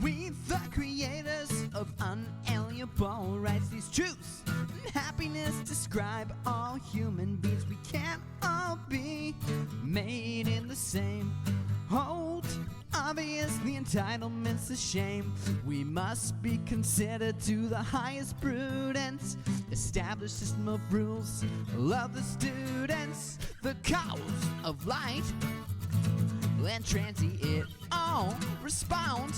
We, the creators of unalienable rights, these truths and happiness describe all human beings. We can't all be made in the same hold. Obviously, entitlement's a shame. We must be considered to the highest prudence. Establish system of rules. Love the students. The cause of light. And transient it all respond.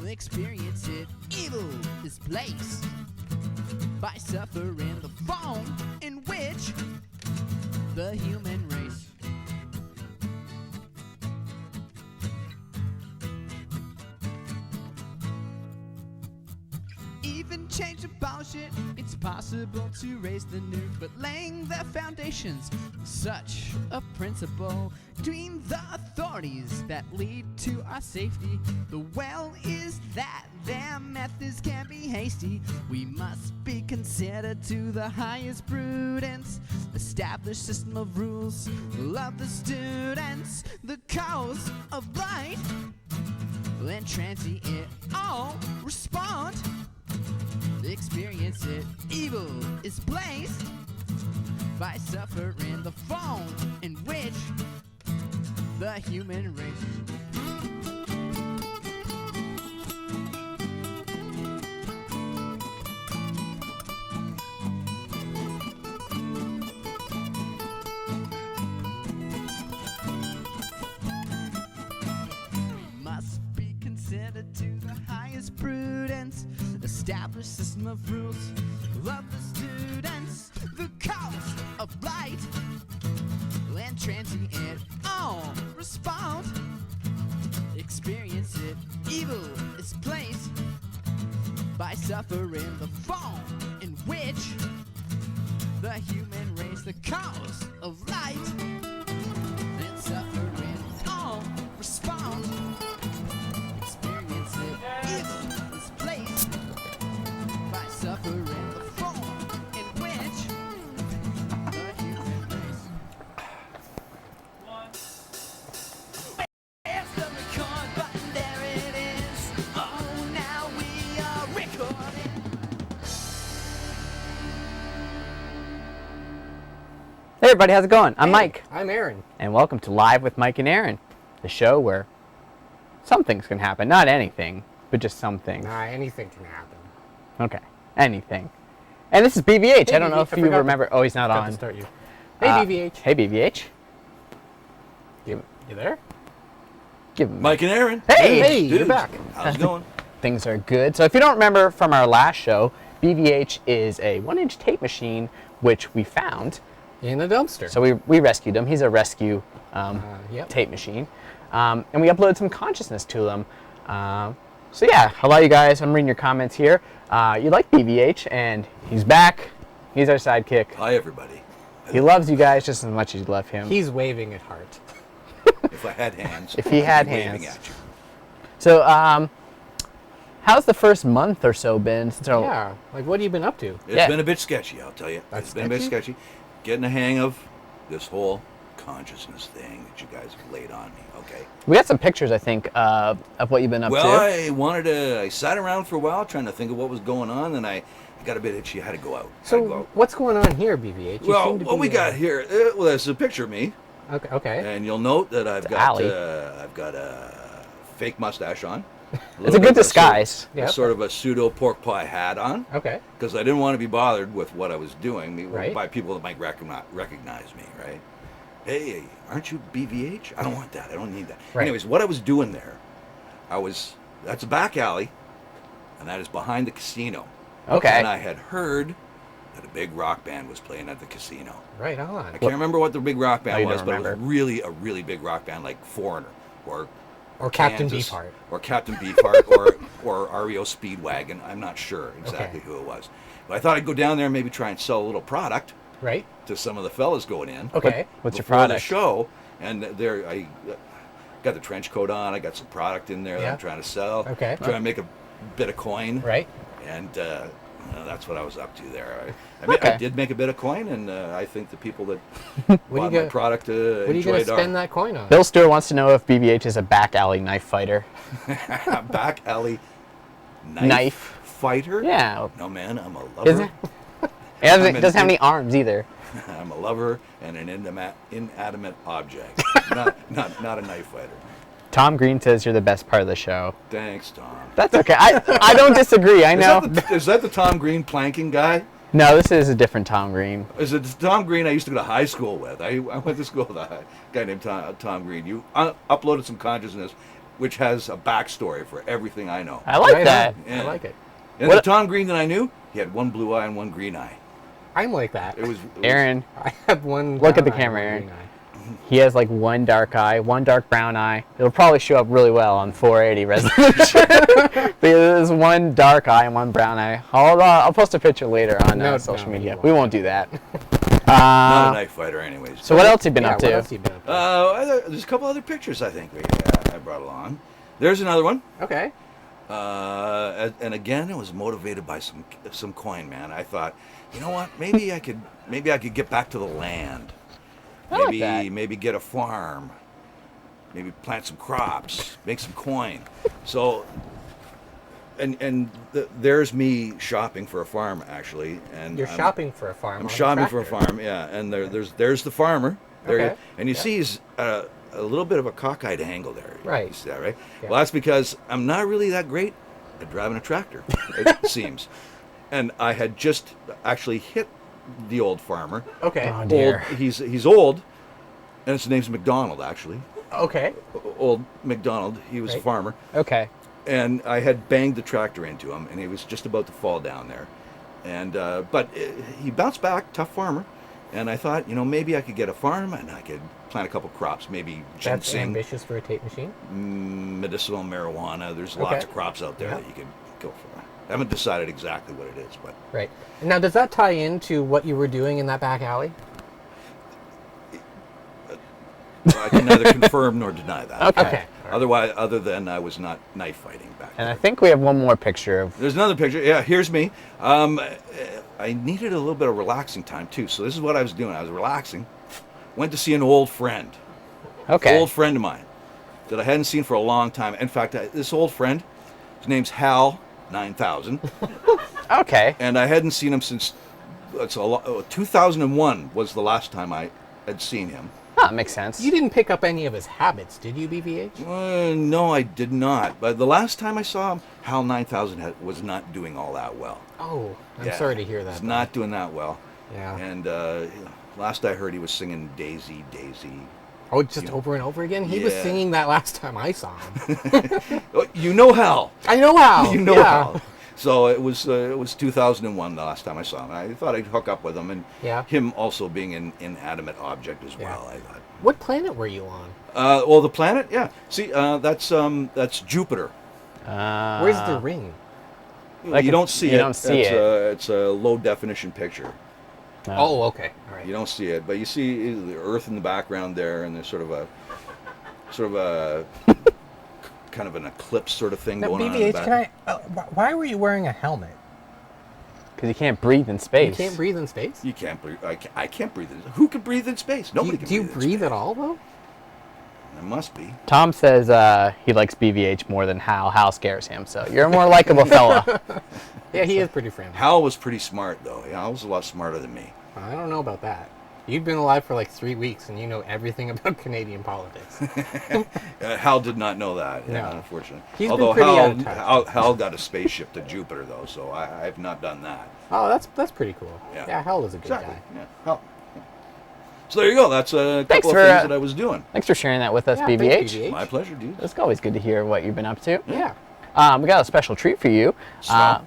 Experience it. Evil is placed by suffering the form in which the human race even change about shit. It's possible to raise the nuke, but laying the foundations of such a principle between the authorities that lead to our safety. The well is that their methods can be hasty. We must be considered to the highest prudence. Establish system of rules. Love the students. The cause of light. And transient all respond. Experience it. Evil is placed by suffering the form in which the human race must be considered to the highest prudence. Establish system of rules. Love the students. The cause of light. And transient all respond. Experience it. Evil is placed by suffering the form in which the human race. The cause of light. And suffering all respond. Experience it. Evil is placed by suffering the form in which the human race. There's the record button, there it is. Oh, now we are recording. Hey everybody, how's it going? I'm Mike, I'm Aaron. and welcome to Live with Mike and Aaron, the show where some things can happen. Not anything, but just some things. Nah, anything can happen. Okay, anything. And this is BVH. Hey, I don't know BVH, if I you forgot remember. Oh, he's not Got on. to start you. Hey, BVH. Hey, BVH. You there? Give him Mike and Aaron. Hey, dudes. you're back. How's it going? Things are good. So if you don't remember from our last show, BVH is a 1-inch tape machine, which we found. In a dumpster. So we rescued him. He's a rescue Yep. tape machine. And we uploaded some consciousness to him. So yeah, a lot of you guys, I'm reading your comments here. You like BVH, and he's back. He's our sidekick. Hi, everybody. He loves you guys just as much as you love him. He's waving at heart. If I had hands, If he had I'd be waving hands. at you. So, how's the first month or so been since our... Yeah. Like, what have you been up to? It's Yeah. been a bit sketchy, I'll tell you. That's It's been a bit sketchy? sketchy. Getting the hang of this whole consciousness thing that you guys have laid on me, okay? We got some pictures, I think, of what you've been up Well, to. I sat around for a while trying to think of what was going on, and I got a bit itchy. I had to go out. So, what's going on here, BVH? You Well, seem to what be, we got here, well, there's a picture of me, Okay. and you'll note that I've Ally. got a fake mustache on. It's a good disguise. Yep. Sort of a pseudo pork pie hat on. Okay. Because I didn't want to be bothered with what I was doing Right. by people that might recognize me, right? Hey, aren't you BVH? I don't want that. I don't need that. Right. Anyways, what I was doing there, that's a back alley, and that is behind the casino. Okay. And I had heard that a big rock band was playing at the casino. Right on. I can't remember what the big rock band you was, don't but it was remember. really a really big rock band, like Foreigner or Captain Kansas, Beefheart. or Captain Beefheart, or REO Speedwagon. I'm not sure exactly who it was, but I thought I'd go down there and maybe try and sell a little product Right. to some of the fellas going in. Okay. What's your before the product? show, and there I got the trench coat on. I got some product in there that Yeah. I'm trying to sell. Okay. Trying to make a bit of coin. Right. And That's what I was up to there. I did make a bit of coin, and I think the people that bought my product What are you going to spend that coin on? Bill Stewart wants to know if BBH is a back alley knife fighter. Back alley knife fighter? Yeah. No, man, I'm a lover. Is it? It doesn't have any arms either. I'm a lover and an inanimate object, not a knife fighter. Tom Green says you're the best part of the show. Thanks, Tom. That's okay. I don't disagree. I know. Is that the Tom Green planking guy? No, this is a different Tom Green. Is it the Tom Green I used to go to high school with? I went to school with a guy named Tom Green. You uploaded some consciousness, which has a backstory for everything I know. I like that. Yeah. I like it. And the Tom Green that I knew, he had one blue eye and one green eye. I'm like that. It was Aaron. I have one. Look at the brown eye camera, and one Aaron. green eye. He has like one dark eye, one dark brown eye. It'll probably show up really well on 480 resolution. But there's one dark eye and one brown eye. I'll post a picture later on social media. We won't do that. not a knife fighter, anyways. So what else have you been up to? What else have you been up to? There's a couple other pictures I think I brought along. There's another one. Okay. And again, it was motivated by some coin, man. I thought, you know what? Maybe I could get back to the land. Maybe get a farm. Maybe plant some crops, make some coin. So, there's me shopping for a farm actually. And You're shopping for a farm. I'm shopping for a farm, yeah. And there's the farmer. There, and you see he's a little bit of a cockeyed angle there. Right. You see that, right? Yeah. Well, that's because I'm not really that great at driving a tractor, it seems. And I had just actually hit the old farmer. Okay. Oh, dear. He's old, and his name's McDonald, actually. Okay. Old McDonald. He was a farmer. Okay. And I had banged the tractor into him, and he was just about to fall down there. And but he bounced back, tough farmer. And I thought, maybe I could get a farm, and I could plant a couple crops, maybe ginseng. That's ambitious for a tape machine. Medicinal marijuana. There's lots of crops out there that you could go for. I haven't decided exactly what it is, but Right. Now, does that tie into what you were doing in that back alley? I can neither confirm nor deny that. Okay. Otherwise, other than I was not knife fighting back And there. I think we have one more picture of. There's another picture. Yeah, here's me. I needed a little bit of relaxing time too, so this is what I was doing. I was relaxing. Went to see an old friend. Okay. Old friend of mine that I hadn't seen for a long time. In fact, this old friend, his name's Hal 9000. Okay. And I hadn't seen him since 2001 was the last time I had seen him. That makes sense. You didn't pick up any of his habits, did you, BBH? No, I did not. But the last time I saw him, Hal 9000 was not doing all that well. Oh, I'm sorry to hear that. He's not doing that well. Yeah. And last I heard, he was singing Daisy, Daisy. Oh, just over and over again? He was singing that last time I saw him. You know Hal. I know Hal. You know Hal. So it was 2001 the last time I saw him. I thought I'd hook up with him, and him also being an inanimate object as well. I thought. What planet were you on? Well, the planet, yeah. See, that's Jupiter. Where's the ring? You don't see it. You don't see it. It's a low definition picture. Oh, okay. All right. You don't see it, but you see the Earth in the background there, and there's sort of a kind of an eclipse sort of thing going on in the back. Can I? Why were you wearing a helmet? Because you can't breathe in space. You can't breathe in space? You can't breathe. I can't breathe. Who can breathe in space? Nobody can. Do you breathe in breathe space. at all, though? There must be. Tom says he likes BVH more than Hal. Hal scares him, so you're a more likable fella. Yeah, he is pretty friendly. Hal was pretty smart, though. Hal was a lot smarter than me. I don't know about that. You've been alive for like 3 weeks, and you know everything about Canadian politics. Hal did not know that, No. unfortunately. He's Although been pretty out of touch. Hal got a spaceship to Jupiter, though, so I've not done that. Oh, that's pretty cool. Yeah. Yeah, Hal is a good Exactly. guy. Yeah. Hal. Yeah. So there you go. That's a Thanks couple for, of things that I was doing. Thanks for sharing that with us, Yeah, BVH. thanks, BVH. My pleasure, dude. It's always good to hear what you've been up to. Yeah. We got a special treat for you. So?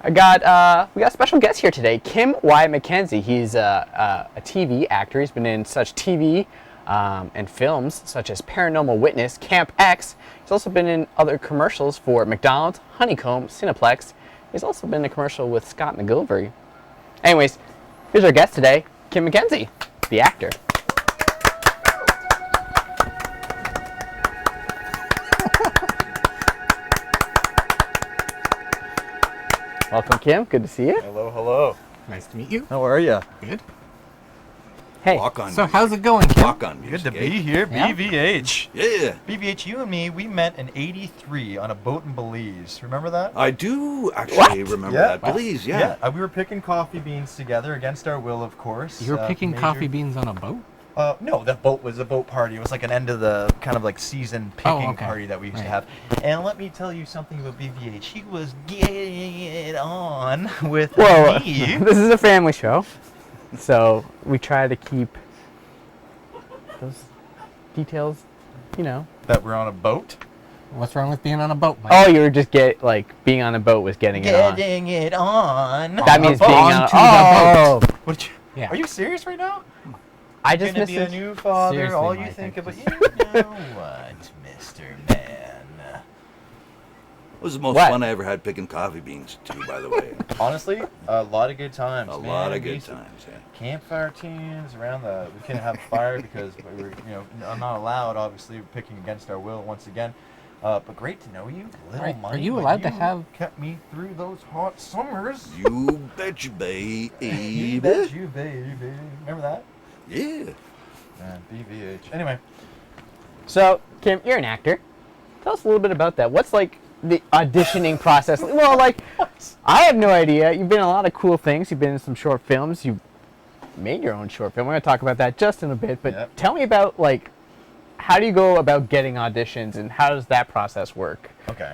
We got a special guest here today, Kym Wyatt McKenzie. He's a TV actor. He's been in such TV and films such as Paranormal Witness, Camp X. He's also been in other commercials for McDonald's, Honeycomb, Cineplex. He's also been in a commercial with Scott McGillivray. Anyways, here's our guest today, Kym McKenzie, the actor. Welcome, Kym. Good to see you. Hello, hello. Nice to meet you. How are you? Good. Hey. Walk on. So music. how's it going, Kym? Walk on. Good music, to eh? be here, Yeah. BVH. Yeah. BVH, you and me, we met in '83 on a boat in Belize. Remember that? I do actually remember Yeah. that. Please, yeah. We were picking coffee beans together against our will, of course. You were picking major- coffee beans on a boat? No, that boat was a boat party. It was like an end of the kind of like season picking okay. party that we used to Right. have. And let me tell you something about BVH. He was getting it on with Well, me. this is a family show, so we try to keep those details, That we're on a boat. What's wrong with being on a boat, Mike? Oh, you were just being on a boat was getting it on. Getting it on. That means being on. Onto the Oh, What did you, Yeah. Are you serious right now? I just Gonna missed be a it. new father. Seriously, All you Mike, think I about, just- you know what, Mr. Man. It was the most What? fun I ever had picking coffee beans, too, by the way. Honestly, a lot of good times. A man. lot of We good used to- times, yeah. Campfire tunes around the. We couldn't have fire because we were, I'm not allowed. Obviously, picking against our will once again. But great to know you, little Are money. you but allowed to have- kept me through those hot summers? You bet you, You baby. bet you, baby. Remember that? Yeah. Man, BVH. Anyway, So, Kym, you're an actor. Tell us a little bit about that. What's like the auditioning process? Well, I have no idea. You've been in a lot of cool things. You've been in some short films. You've made your own short film. We're going to talk about that just in a bit. But Yep. tell me about, how do you go about getting auditions and how does that process work? okay.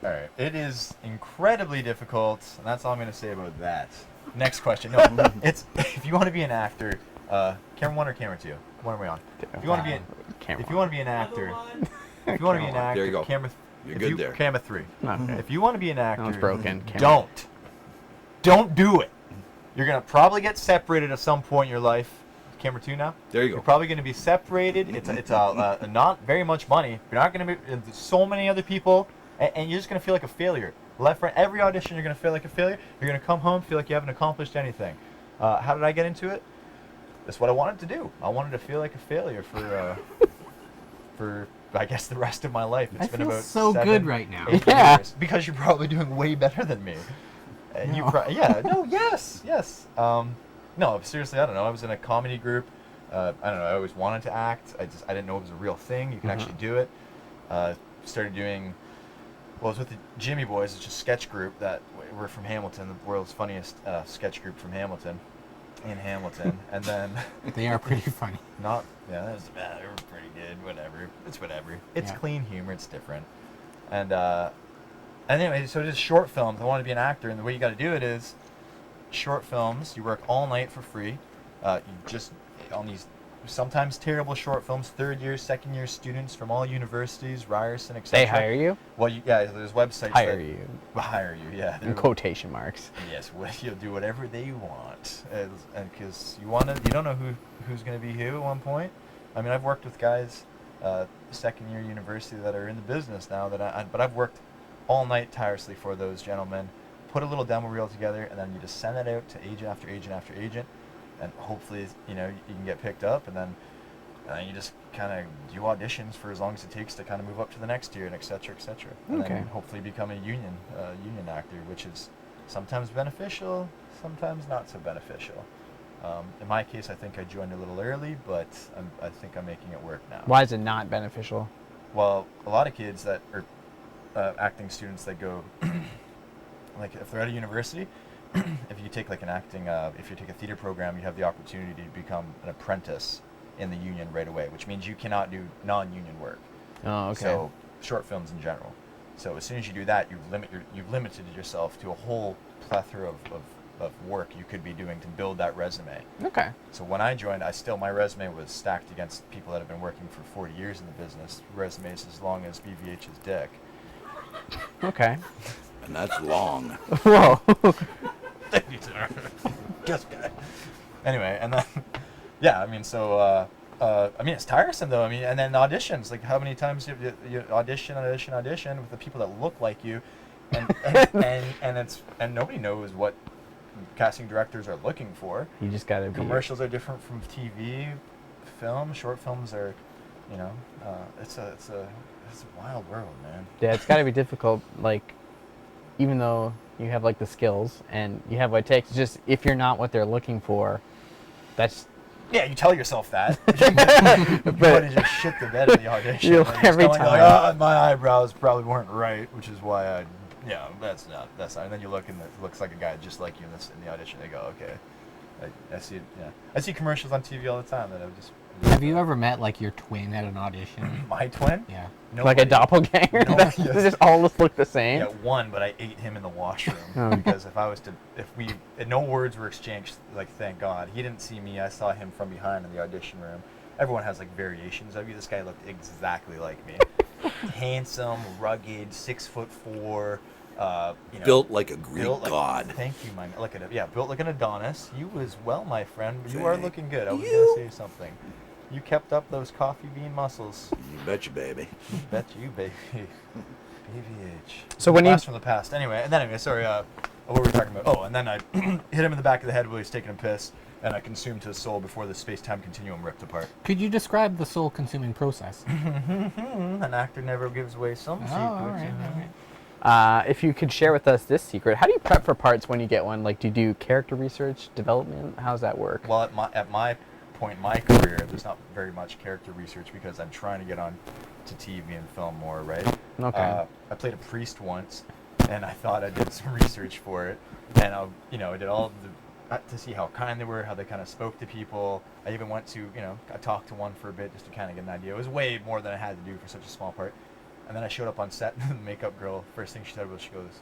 All right. It is incredibly difficult, and that's all I'm going to say about that. Next question. No, it's if you want to be an actor, camera 1 or camera 2? What are we on? If you want to be Camera. if you want to be an actor, if you want to be an actor, There you go. camera. You're if good you, there. Camera 3. Okay. If you want to be an actor, one's broken. Camera. don't do it. You're gonna probably get separated at some point in your life. Camera 2 now. There you go. You're probably gonna be separated. It's not very much money. You're not gonna be. There's so many other people, and you're just gonna feel like a failure. Left, right, every audition, you're gonna feel like a failure. You're gonna come home, feel like you haven't accomplished anything. How did I get into it? That's what I wanted to do. I wanted to feel like a failure for I guess the rest of my life. It's I been feel about so 7, good right now. 8 Yeah. years. Because you're probably doing way better than me. And No. yes. No, seriously, I don't know. I was in a comedy group. I don't know. I always wanted to act. I didn't know it was a real thing. You can actually do it. Started doing. Well, I was with the Jimmy Boys. It's a sketch group that we're from Hamilton, the world's funniest sketch group from Hamilton, in Hamilton. And then They are pretty funny. that doesn't matter. They were pretty good. Whatever. It's whatever. It's Yeah. clean humor. It's different. And anyway, so just short films. I want to be an actor, and the way you got to do it is short films. You work all night for free. You just on these sometimes terrible short films. 3rd year, 2nd year students from all universities, Ryerson, etc. They hire you? Well, there's websites Hire that you. hire you. Yeah. In quotation marks. Yes, you'll do whatever they want, and because you don't know who's going to be who at one point. I mean, I've worked with guys, 2nd year university that are in the business now but I've worked all night tirelessly for those gentlemen. Put a little demo reel together, and then you just send that out to agent after agent after agent, and hopefully you can get picked up, and then you just kind of do auditions for as long as it takes to kind of move up to the next tier, and et cetera, and Okay. then hopefully become a union actor, which is sometimes beneficial, sometimes not so beneficial. In my case, I think I joined a little early, but I think I'm making it work now. Why is it not beneficial? Well, a lot of kids that are acting students that go, like if they're at a university, if you take like an acting, if you take a theater program, you have the opportunity to become an apprentice in the union right away, which means you cannot do non-union work. Oh, okay. So short films in general. So as soon as you do that, you've limited yourself to a whole plethora of work you could be doing to build that resume. Okay. So when I joined, my resume was stacked against people that have been working for 40 years in the business, resumes as long as BVH's dick. Okay. And that's long. Whoa. Thank you, sir. Just kidding. Anyway, and then, yeah, I mean, so, it's tiresome though. I mean, and then auditions, like how many times you audition with the people that look like you, and nobody knows what casting directors are looking for. You just gotta be. Commercials are different from TV, film. Short films are, it's a wild world, man. Yeah, it's gotta be difficult. Like, even though you have like the skills, and you have what it takes. It's just if you're not what they're looking for, that's Yeah, you tell yourself that. You want to just shit the bed in the audition. You- and you're every telling, like, time. my eyebrows probably weren't right, which is why I, yeah, that's not. And then you look and it looks like a guy just like you in the audition. They go, okay, I see it. Yeah, I see commercials on TV all the time that I've just. Have you ever met like your twin at an audition? My twin? Yeah. like a doppelganger. No, That- yes. They just all look the same. Yeah, one, but I ate him in the washroom Oh. because no words were exchanged. Like, thank God, he didn't see me. I saw him from behind in the audition room. Everyone has like variations of you. This guy looked exactly like me. Handsome, rugged, 6'4". Built like a Greek built like- god. Thank you, man. Built like an Adonis. You as well, my friend. You are Thank looking good. I was you. gonna say something. You kept up those coffee bean muscles. You betcha, baby. Bet you, baby. BVH. So when you- Blast from the past. Anyway, sorry. What were we talking about? Oh, and then I hit him in the back of the head while he was taking a piss, and I consumed his soul before the space-time continuum ripped apart. Could you describe the soul-consuming process? An actor never gives away some secrets. all right. If you could share with us this secret, how do you prep for parts when you get one? Like, do you do character research, development? How's that work? Well, at my point in my career, there's not very much character research because I'm trying to get on to TV and film more, right? Okay. I played a priest once, and I thought I did some research for it, and I did all of the to see how kind they were, how they kind of spoke to people. I even went to, I talked to one for a bit just to kind of get an idea. It was way more than I had to do for such a small part. And then I showed up on set, and the makeup girl, first thing she said was, she goes,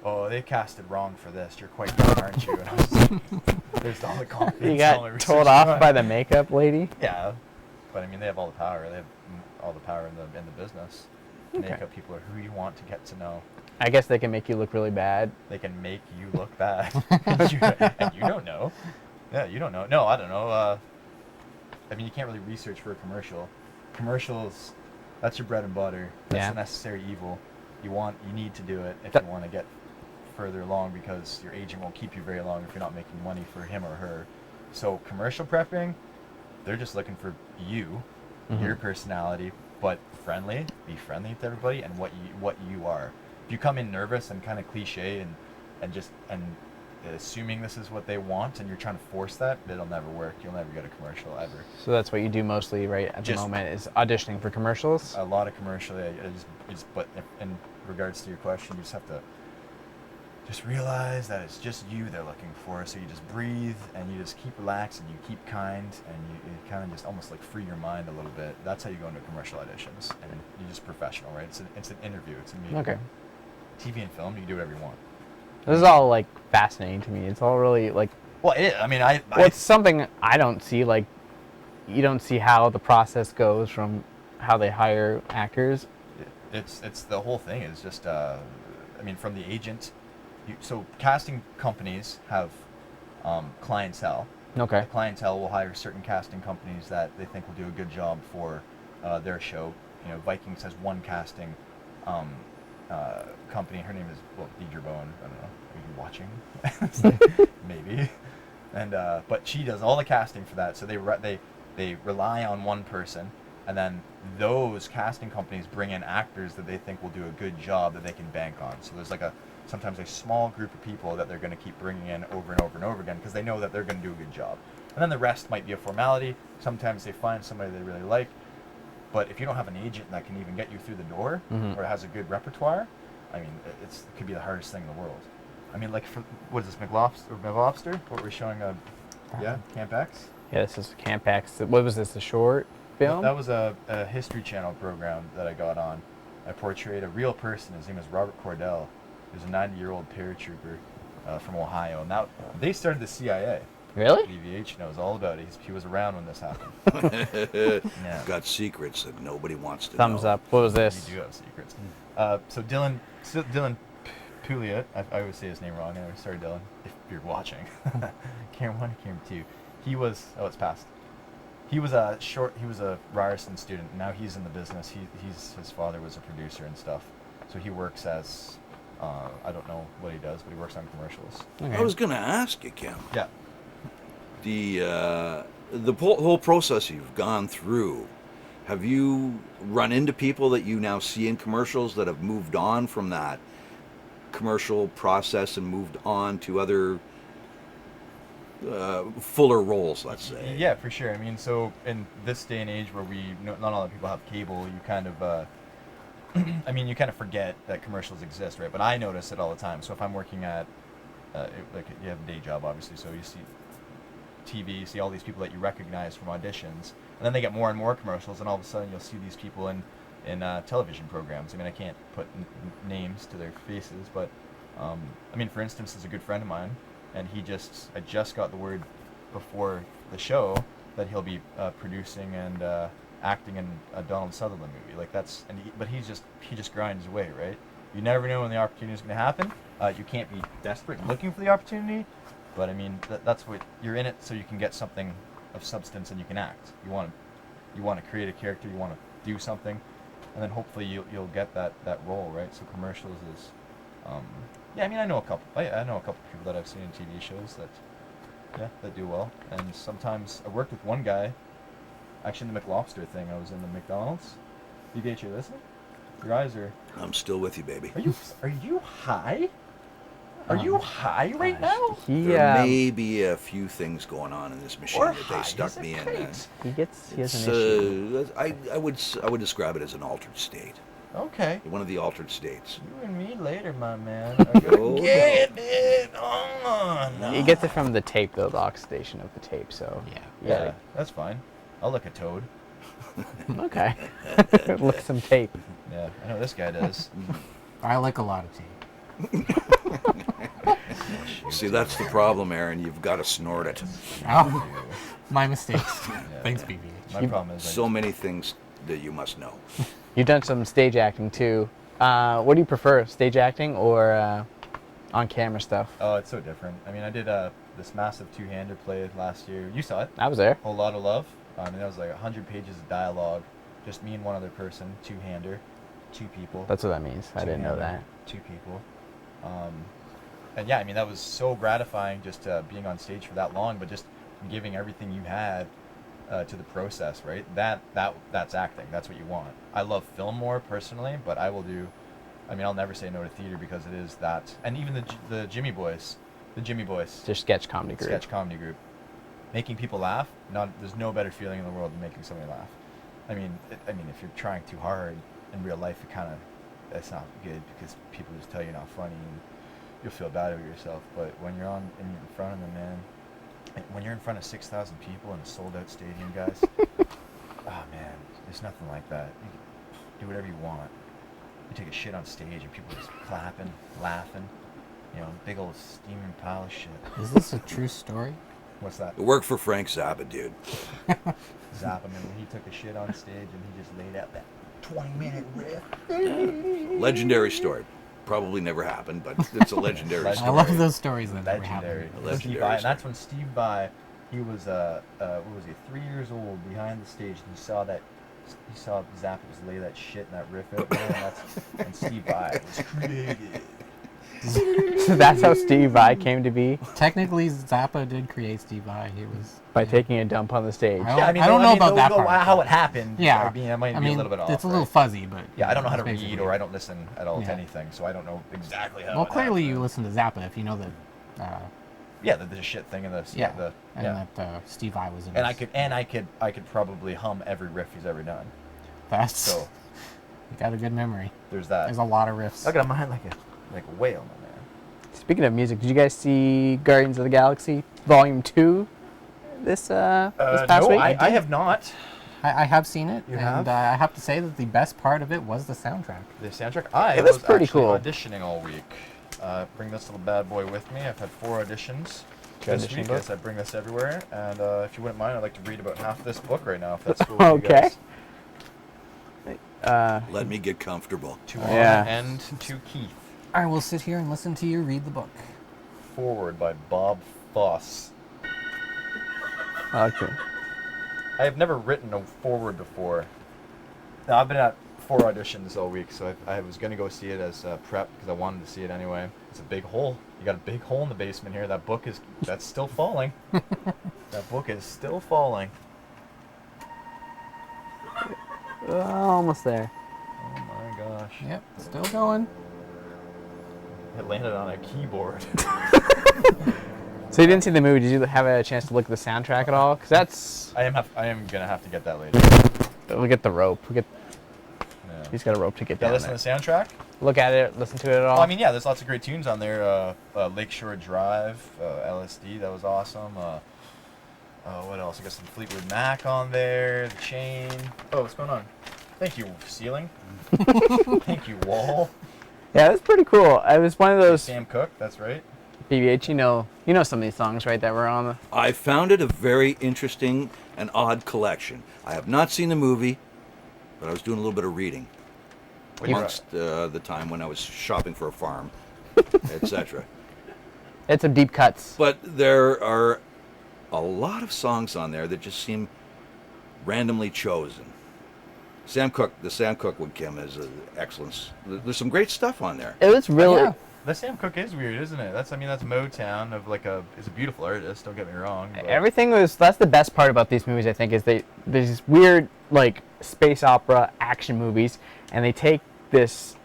"Oh, they casted wrong for this. You're quite young, aren't you?" And I was like, there's all the confidence. You all the got research told you off want. by the makeup lady? Yeah, but I mean, they have all the power. They have all the power in the business. Okay. Makeup people are who you want to get to know. I guess they can make you look really bad. They can make you look bad, and you don't know. Yeah, you don't know. No, I don't know. I mean, you can't really research for a commercial. Commercials, that's your bread and butter. That's Yeah. the necessary evil. You need to do it if you want to get further along, because your agent won't keep you very long if you're not making money for him or her. So commercial prepping, they're just looking for you, your personality, but friendly. Be friendly with everybody and what you are. If you come in nervous and kind of cliche and assuming this is what they want and you're trying to force that, it'll never work. You'll never get a commercial ever. So that's what you do mostly right at the Just- moment is auditioning for commercials? A lot of commercial. But in regards to your question, you just have to just realize that it's just you they're looking for. So you just breathe and you just keep relaxed and you keep kind and you kind of just almost like free your mind a little bit. That's how you go into commercial auditions, and you're just professional, right? It's an interview. It's a meeting. Okay. TV and film, you can do whatever you want. This is all like fascinating to me. It's all really like, Well, it is. I mean, well, it's something I don't see. Like, you don't see how the process goes from how they hire actors. It's the whole thing is just I mean, from the agent. So casting companies have clientele. Okay. The clientele will hire certain casting companies that they think will do a good job for their show. Vikings has one casting company. Her name is Deidre Bowen. I don't know. Are you watching? Maybe. And but she does all the casting for that. So they rely on one person, and then those casting companies bring in actors that they think will do a good job that they can bank on. So there's like sometimes a small group of people that they're going to keep bringing in over and over and over again because they know that they're going to do a good job. And then the rest might be a formality. Sometimes they find somebody they really like. But if you don't have an agent that can even get you through the door or has a good repertoire, I mean, it could be the hardest thing in the world. I mean, like, what is this, McLobster? What we're showing, Camp X? Yeah, this is Camp X. What was this, a short film? That was a History Channel program that I got on. I portrayed a real person. His name is Robert Cordell. He was a 90-year-old paratrooper from Ohio. And they started the CIA. Really? BVH knows all about it. He was around when this happened. Yeah. Got secrets that nobody wants to Thumbs know. up. What was this? You do have secrets. So Dylan Pouliot, I always say his name wrong. Anyway, sorry, Dylan, if you're watching. Camera 1, camera 2. He was. Oh, it's past. He was a Ryerson student. Now he's in the business. His father was a producer and stuff. So he works as I don't know what he does, but he works on commercials. Okay. I was going to ask you, Kym. Yeah. The whole process you've gone through, have you run into people that you now see in commercials that have moved on from that commercial process and moved on to other fuller roles, let's say. Yeah, for sure. I mean, so in this day and age where not a lot of people have cable, you kind of, I mean, you kind of forget that commercials exist, right? But I notice it all the time. So if I'm working at, like, you have a day job, obviously, so you see TV, you see all these people that you recognize from auditions, and then they get more and more commercials, and all of a sudden you'll see these people in television programs. I mean, I can't put names to their faces, but I mean, for instance, there's a good friend of mine, and I just got the word before the show that he'll be producing and acting in a Donald Sutherland movie. Like but he just grinds away, right? You never know when the opportunity is going to happen. You can't be desperate and looking for the opportunity, but I mean, that's what you're in it, so you can get something of substance and you can act. You want to create a character, you want to do something, and then hopefully you'll get that role, right? So commercials is, yeah. I mean, I know a couple people that I've seen in TV shows that do well, and sometimes I worked with one guy, actually in the McLobster thing. I was in the McDonald's. BBH, you listening? Your eyes are. I'm still with you, baby. Are you high? Are you high right now? There may be a few things going on in this machine Or that they high stuck as a me in. kite. He has an issue. I would describe it as an altered state. Okay. One of the altered states. You and me later, my man. I'm gonna get it on. He gets it from the tape, though, the oxidation of the tape. So Yeah, that's fine. I'll lick a toad. Okay. Look some tape. Yeah, I know this guy does. I like a lot of tea. See, that's the problem, Aaron. You've got to snort it. Oh, my mistakes. Thanks, BB. My problem is So many things that you must know. You've done some stage acting too. What do you prefer, stage acting or on-camera stuff? Oh, it's so different. I mean, I did this massive two-hander play last year. You saw it. I was there. Whole Lot of Love. I mean, that was like 100 pages of dialogue. Just me and one other person, two-hander, two people. That's what that means. I didn't know Two-hander, that. Two people. And yeah, I mean, that was so gratifying just being on stage for that long, but just giving everything you had to the process, right? That's acting. That's what you want. I love film more personally, but I'll never say no to theater because it is that. And even the Jimmy Boys. Their sketch comedy group. Sketch comedy group. Making people laugh, there's no better feeling in the world than making somebody laugh. I mean, if you're trying too hard in real life, that's not good because people just tell you you're not funny and you'll feel bad about yourself. But when you're in front of them, man, when you're in front of 6,000 people in a sold-out stadium, guys, oh man, there's nothing like that. You can do whatever you want. You take a shit on stage and people just clapping, laughing, big old steaming pile of shit. Is this a true story? What's that? It worked for Frank Zappa, dude. Zappa, man, when he took a shit on stage and he just laid out that 20-minute riff. Legendary story. Probably never happened, but it's a legendary story. I love those stories that never Legendary. happen. Legendary Steve Vai, and story. that's when Steve Vai, he was what was he, 3 years old, behind the stage, and he saw Zappa just lay that shit in that riff out there, and Steve Vai was created. So that's how Steve Vai came to be, Technically, Zappa did create Steve Vai. He was by taking a dump on the stage. I don't know about that part. How it happened. Yeah, I might be a little bit off. It's a little right? fuzzy, but Yeah, I don't know how to it's read or I don't listen at all to Yeah. anything, so I don't know exactly how. Well, it clearly you happened. listen to Zappa if you know that. Yeah, the shit thing and That Steve Vai was in. And this. I could probably hum every riff he's ever done. That's So you got a good memory. there's that. There's a lot of riffs. Look at my mind like a whale, my man. Speaking of music, did you guys see Guardians of the Galaxy Volume 2 this past week? I have not. I have seen it, You and have? I have to say that the best part of it was the soundtrack. The soundtrack. I It was was pretty actually cool. auditioning all week. Bring this little bad boy with me. I've had 4 auditions this Auditioning week. book? As I bring this everywhere, and if you wouldn't mind, I'd like to read about half this book right now, if that's cool with you Okay. guys. Let me get comfortable. To Yeah. Anna and to Keith. I will sit here and listen to you read the book. Forward by Bob Foss. Okay. I have never written a forward before. Now, I've been at 4 auditions all week, so I was going to go see it as prep because I wanted to see it anyway. It's a big hole. You got a big hole in the basement here. That's still falling. That book is still falling. Almost there. Oh my gosh. Yep, still going. It landed on a keyboard. So you didn't see the movie? Did you have a chance to look at the soundtrack at all? Because that's I am gonna have to get that later. we get the rope. Yeah. He's got a rope to get Yeah, down listen there. to the soundtrack. Look at it, listen to it at all. Well, I mean, yeah, there's lots of great tunes on there. Lakeshore Drive, LSD, that was awesome. What else? I got some Fleetwood Mac on there. The Chain. Oh, what's going on? Thank you, ceiling. Thank you, wall. Yeah, it was pretty cool. It was one of those Sam Cooke, that's right. BBH. You know some of these songs, right? That were on the. I found it a very interesting and odd collection. I have not seen the movie, but I was doing a little bit of reading amongst the time when I was shopping for a farm, etc. It's some deep cuts. But there are a lot of songs on there that just seem randomly chosen. The Sam Cooke with Kym is excellent. There's some great stuff on there. It was really. Yeah. The Sam Cooke is weird, isn't it? That's Motown of is a beautiful artist. Don't get me wrong. But Everything was. That's the best part about these movies. I think is there's these weird like space opera action movies, and they take these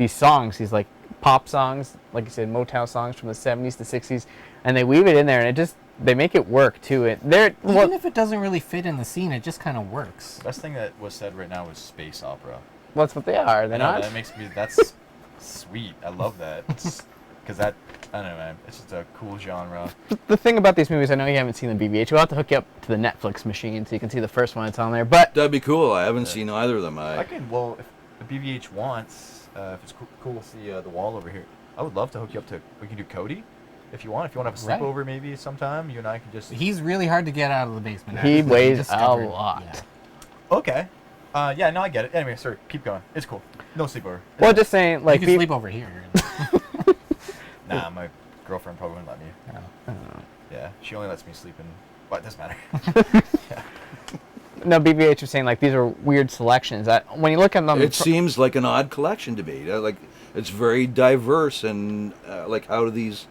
songs, these like pop songs, like you said, Motown songs from the 70s to 60s, and they weave it in there, and they make it work too. Even if it doesn't really fit in the scene, it just kind of works. the best thing that was said right now was space opera. That's what they are. They're I know, not. that makes me. That's sweet. I love that. Because I don't know, man. It's just a cool genre. The thing about these movies, I know you haven't seen the BBH. We'll have to hook you up to the Netflix machine so you can see the first one that's on there. But That'd be cool. I haven't seen either of them. I can. Well, if the BBH wants, if it's cool to see the wall over here, I would love to hook you up to. We can do Cody, if you want. If you want to have a Right. sleepover, maybe sometime, you and I can just. He's really hard to get out of the basement. he actually. weighs a Discovered- lot. Yeah. Okay. Yeah. No, I get it. Anyway, sorry. Keep going. It's cool. No sleepover. Well, just saying, like, You can sleep over here. Nah, my girlfriend probably wouldn't let me. Oh. Yeah, she only lets me sleep in. But it doesn't matter. Yeah. no, BBH was saying like these are weird selections. When you look at them, It seems like an odd collection to me. Like it's very diverse, and like how do these